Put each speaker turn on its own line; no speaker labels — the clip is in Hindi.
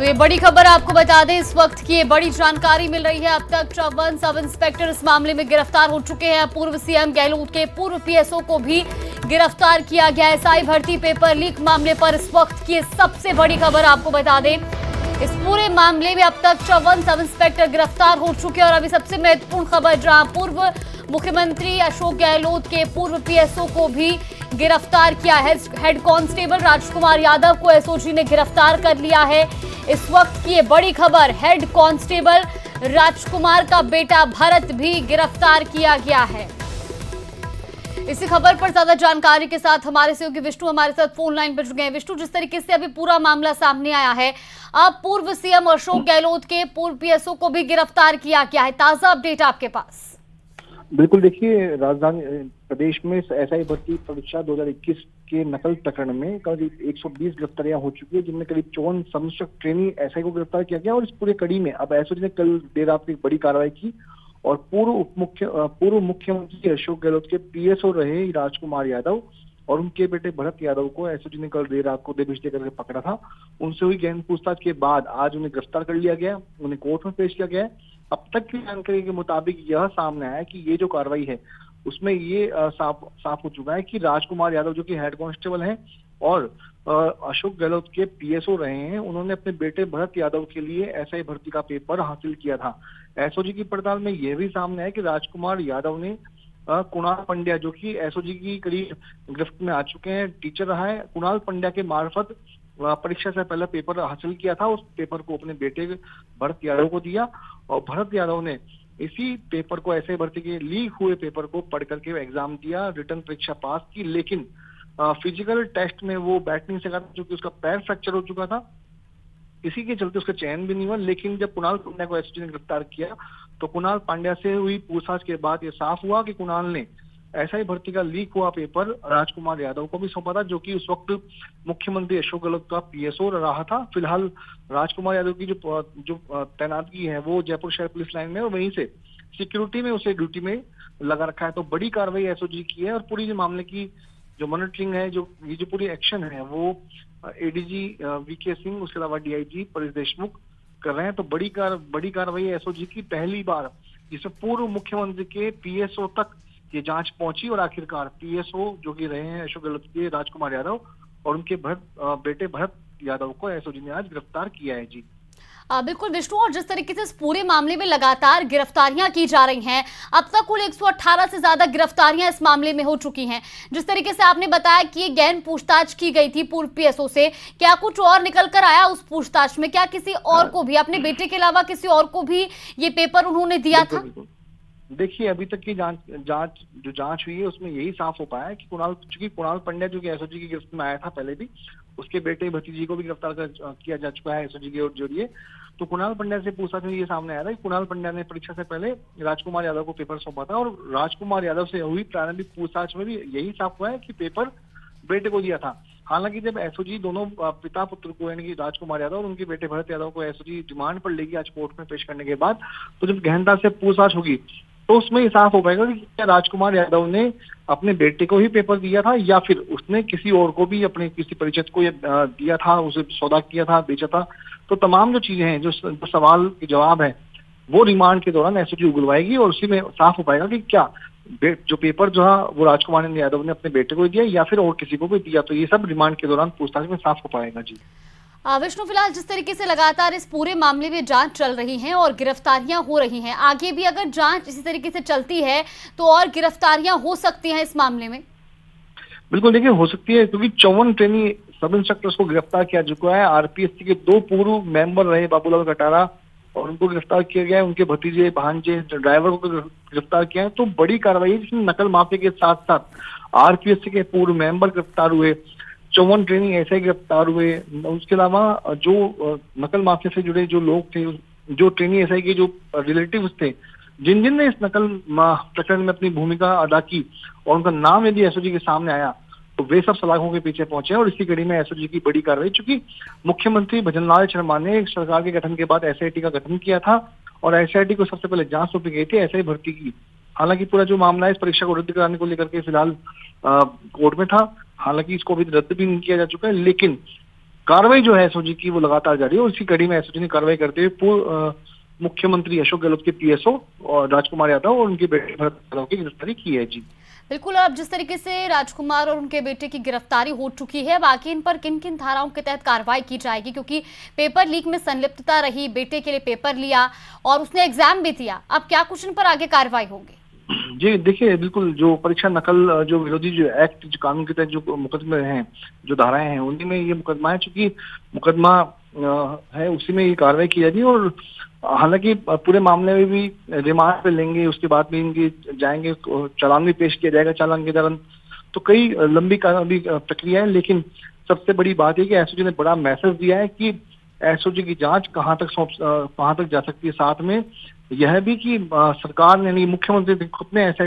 तो ये बड़ी खबर आपको बता दें, इस वक्त की ये बड़ी जानकारी मिल रही है। अब तक 54 सब इंस्पेक्टर इस मामले में गिरफ्तार हो चुके हैं। पूर्व सीएम गहलोत के पूर्व पीएसओ को भी गिरफ्तार किया गया है। एसआई भर्ती पेपर लीक मामले पर इस वक्त की सबसे बड़ी खबर आपको बता दें, इस पूरे मामले में अब तक 54 सब इंस्पेक्टर गिरफ्तार हो चुके हैं। और अभी सबसे महत्वपूर्ण खबर, जहां पूर्व मुख्यमंत्री अशोक गहलोत के पूर्व पीएसओ को भी गिरफ्तार किया है। हेड कांस्टेबल राजकुमार यादव को एसओजी ने गिरफ्तार कर लिया है। इस वक्त की ये बड़ी खबर, हेड कांस्टेबल राजकुमार का बेटा भरत भी गिरफ्तार किया गया है। इसी खबर पर ज्यादा जानकारी के साथ हमारे सहयोगी विष्णु हमारे साथ फोन लाइन पर जुड़े हैं। विष्णु, जिस तरीके से अभी पूरा मामला सामने आया है, अब पूर्व सीएम अशोक गहलोत के पूर्व पीएसओ को भी गिरफ्तार किया गया है, ताजा अपडेट आपके पास?
बिल्कुल, देखिए, राजधानी प्रदेश में एसआई भर्ती परीक्षा 2021 के नकल प्रकरण में करीब 120 गिरफ्तारियां हो चुकी है, जिनमें करीब 54 सब ट्रेनी एसआई को गिरफ्तार किया गया। और इस पूरे कड़ी में अब एसओजी ने कल देर रात एक बड़ी कार्रवाई की और पूर्व मुख्यमंत्री अशोक गहलोत के पीएसओ रहे राजकुमार यादव और उनके बेटे भरत यादव को एसओजी ने कल देर रात को देर भिजते करके पकड़ा था। उनसे हुई गहन पूछताछ के बाद आज उन्हें गिरफ्तार कर लिया गया, उन्हें कोर्ट में पेश किया गया है। अब तक की जानकारी के मुताबिक यह सामने आया कि ये जो कार्रवाई है उसमें ये साफ हो चुका है कि राजकुमार यादव, जो कि हेड कांस्टेबल हैं और अशोक गहलोत के पीएसओ रहे हैं, उन्होंने अपने बेटे भरत यादव के लिए एसआई भर्ती का पेपर हासिल किया था। एसओजी की पड़ताल में यह भी सामने है कि राजकुमार यादव ने कुणाल पंड्या, जो कि एसओजी की करीब गिरफ्त में आ चुके हैं, टीचर रहा है, कुणाल पंड्या के मार्फत परीक्षा से पहले पेपर हासिल किया था। उस पेपर को अपने बेटे भरत यादव को दिया और भरत यादव ने इसी पेपर को, ऐसे भर्ती के लीक हुए पेपर को पढ़ करके एग्जाम दिया, रिटर्न परीक्षा पास की। लेकिन फिजिकल टेस्ट में वो बैठ नहीं सका था, क्योंकि उसका पैर फ्रैक्चर हो चुका था। इसी के चलते उसका चयन भी नहीं हुआ। लेकिन जब कुणाल पांड्या को एसओजी ने गिरफ्तार किया तो कुणाल पांड्या से हुई पूछताछ के बाद ये साफ हुआ कि कुणाल ने एसआई भर्ती का लीक हुआ पेपर राजकुमार यादव को भी सौंपा था, जो कि उस वक्त मुख्यमंत्री अशोक गहलोत का पीएसओ रहा था। फिलहाल राजकुमार यादव की जो तैनातगी है वो जयपुर शहर पुलिस लाइन में, और वहीं से सिक्योरिटी में उसे ड्यूटी में लगा रखा है। तो बड़ी कार्रवाई एसओजी की है और पूरी जो मामले की जो मॉनिटरिंग है, ये जो पूरी एक्शन है, वो एडीजी वीके सिंह, उसके अलावा डीआईजी परेश देशमुख कर रहे हैं। तो बड़ी कार्रवाई एसओजी की पहली बार, जिसमें पूर्व मुख्यमंत्री के पीएसओ तक ये जांच पहुंची और आखिरकार पीएसओ जो कि रहे हैं अशोक गहलोत के राजकुमार यादव और उनके बेटे भरत यादव को एसओजी ने आज गिरफ्तार किया है। जी
बिल्कुल विष्णु, और जिस तरीके से इस पूरे मामले में लगातार गिरफ्तारियां की जा रही हैं, अब तक कुल 118 से ज्यादा गिरफ्तारियां इस मामले में हो चुकी हैं। जिस तरीके से आपने बताया कि ये गहन पूछताछ की गई थी पूर्व पीएसओ से, क्या कुछ और निकल कर आया उस पूछताछ में? क्या किसी और को भी, अपने बेटे के अलावा किसी और को भी ये पेपर उन्होंने दिया था?
देखिए, अभी तक की जांच हुई है उसमें यही साफ हो पाया है कि कुणाल पंड्या, जो कि एसओजी की गिरफ्त में आया था पहले भी, उसके बेटे भतीजी को भी गिरफ्तार किया जा चुका है एसओजी के जरिए। तो कुणाल पंड्या से पूछताछ में ये सामने आया था कि कुणाल पंड्या ने परीक्षा से पहले राजकुमार यादव को पेपर सौंपा था, और राजकुमार यादव से हुई प्रारंभिक पूछताछ में भी यही साफ हुआ है कि पेपर बेटे को दिया था। हालांकि जब एसओजी दोनों पिता पुत्र को, यानी कि राजकुमार यादव और उनके बेटे भरत यादव को एसओजी रिमांड पर लेगी आज कोर्ट में पेश करने के बाद, तो जब गहनता से पूछताछ होगी तो उसमें ये साफ हो पाएगा कि क्या राजकुमार यादव ने अपने बेटे को ही पेपर दिया था या फिर उसने किसी और को भी, अपने किसी परिचित को ये दिया था, उसे सौदा किया था, बेचा था। तो तमाम जो चीजें हैं, जो सवाल के जवाब है, वो रिमांड के दौरान एसओजी उगलवाएगी और उसी में साफ हो पाएगा कि क्या जो पेपर जो है वो राजकुमार यादव ने अपने बेटे को दिया या फिर और किसी को भी दिया। तो ये सब रिमांड के दौरान पूछताछ में साफ हो पाएगा। जी
विष्णु, फिलहाल जिस तरीके से लगातार इस पूरे मामले में जांच चल रही है और गिरफ्तारियां हो रही हैं, आगे भी अगर जांच इसी तरीके से चलती है तो और गिरफ्तारियां हो सकती हैं इस मामले में?
बिल्कुल, देखिए, हो सकती है, क्योंकि 54 ट्रेनी सब इंस्पेक्टर्स को गिरफ्तार किया चुका है। आरपीएससी के 2 पूर्व मेंबर रहे बाबूलाल कटारा, और उनको गिरफ्तार किया गया है। उनके भतीजे, भांजे, ड्राइवर को गिरफ्तार किया है। तो बड़ी कार्रवाई है, जिसमें नकल माफिया के साथ साथ आरपीएससी के पूर्व मेंबर गिरफ्तार हुए, 54 ट्रेनी ऐसे गिरफ्तार हुए। उसके अलावा जो नकल माफिया से जुड़े जो लोग थे, जो ट्रेनी एसआई के जो रिलेटिव्स थे, जिन जिन ने इस नकल प्रकरण में अपनी भूमिका अदा की और उनका नाम यदि एसओजी के सामने आया, तो वे सब सलाखों के पीछे पहुंचे। और इसी कड़ी में एसओजी की बड़ी कार्रवाई, चूंकि मुख्यमंत्री भजनलाल शर्मा ने सरकार के गठन के बाद एसआईटी का गठन किया था और एसआईटी को सबसे पहले जांच सौंपी गई थी एसआई भर्ती की। हालांकि पूरा जो मामला है इस परीक्षा को रद्द कराने को लेकर के फिलहाल कोर्ट में था। हालांकि इसको अभी रद्द भी नहीं किया जा चुका है, लेकिन कार्रवाई जो है एसओजी की वो लगातार जारी है और इसी कड़ी में एसओजी ने कार्रवाई करते हुए पूर्व मुख्यमंत्री अशोक गहलोत के पीएसओ और राजकुमार यादव और उनके बेटे भरत यादव की गिरफ्तारी की है। जी
बिल्कुल। अब जिस तरीके से राजकुमार और उनके बेटे की गिरफ्तारी हो चुकी है, बाकी इन पर किन किन धाराओं के तहत कार्रवाई की जाएगी? क्योंकि पेपर लीक में संलिप्तता रही, बेटे के लिए पेपर लिया और उसने एग्जाम भी दिया, अब क्या कुछ इन पर आगे कार्रवाई होगी?
जी देखिए, बिल्कुल जो परीक्षा नकल जो विरोधी जो एक्ट जो कानून के तहत जो मुकदमे हैं, जो धाराएं हैं, उन्हीं में ये मुकदमा है। चूंकि मुकदमा है उसी में ये कार्रवाई की जाएगी और हालांकि पूरे मामले में भी रिमांड पे लेंगे, उसके बाद में इनकी जाएंगे, चालान भी पेश किया जाएगा चालान के दौरान। तो कई लंबी कानूनी प्रक्रिया है, लेकिन सबसे बड़ी बात है कि एसओजी ने बड़ा मैसेज दिया है कि एसओजी की जांच कहाँ तक जा सकती है। साथ में यह भी कि सरकार ने, मुख्यमंत्री खुद ने ऐसा